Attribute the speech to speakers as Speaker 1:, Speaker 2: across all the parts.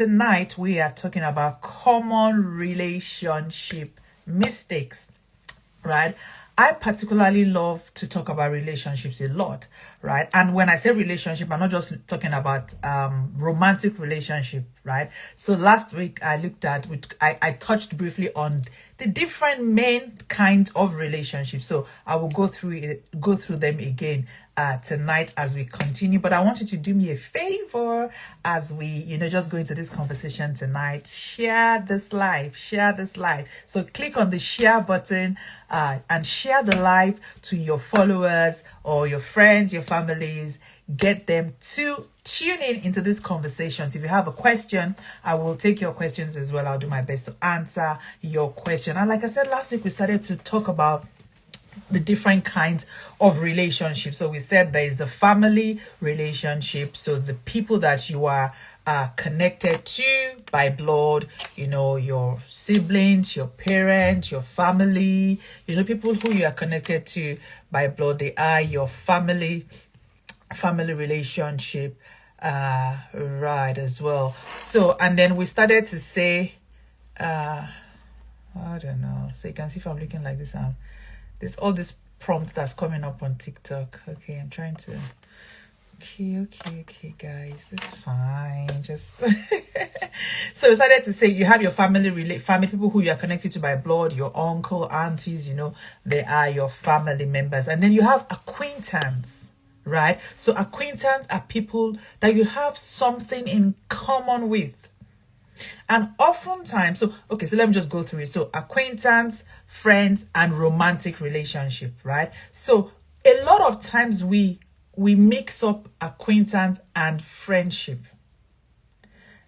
Speaker 1: Tonight we are talking about common relationship mistakes, right? I particularly love to talk about relationships a lot, right? And when I say relationship, I'm not just talking about romantic relationship, right? So last week I looked at, I touched briefly on the different main kinds of relationships. So I will go through them again tonight as we continue. But I want you to do me a favor as we, just go into this conversation tonight. Share this live. So click on the share button and share the live to your followers or your friends, your families. Get them to tune into this conversation. So if you have a question, I will take your questions as well. I'll do my best to answer your question. And like I said, last week we started to talk about the different kinds of relationships. So we said there is the family relationship. So the people that you are connected to by blood, your siblings, your parents, your family, people who you are connected to by blood, they are your family relationship, right, as well. So, and then we started to say, I don't know. So you can see if I'm looking like this, there's all this prompt that's coming up on TikTok. Okay, I'm trying to. Okay, guys, that's fine. Just so we started to say you have your family people who you are connected to by blood, your uncle, aunties, they are your family members, and then you have acquaintance. Right? So acquaintance are people that you have something in common with. And oftentimes, so let me just go through it. So acquaintance, friends, and romantic relationship, right? So a lot of times we mix up acquaintance and friendship.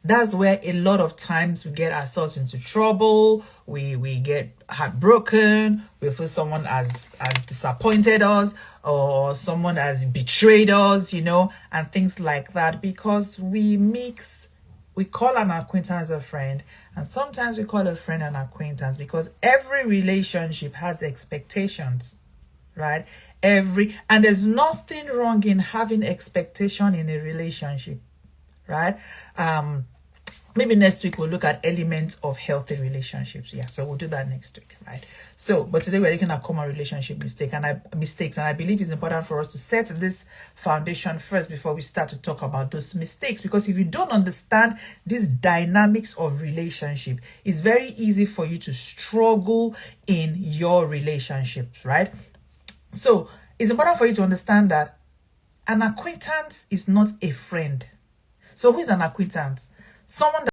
Speaker 1: That's where a lot of times we get ourselves into trouble. We get heartbroken. We feel someone has disappointed us or someone has betrayed us, and things like that, because we call an acquaintance a friend, and sometimes we call a friend an acquaintance, because every relationship has expectations, right? And there's nothing wrong in having expectation in a relationship, right? Maybe next week we'll look at elements of healthy relationships. Yeah, so we'll do that next week, right? So, but today we're looking at common relationship mistakes, and I believe it's important for us to set this foundation first before we start to talk about those mistakes. Because if you don't understand these dynamics of relationship, it's very easy for you to struggle in your relationships, right? So it's important for you to understand that an acquaintance is not a friend. So who is an acquaintance? Someone that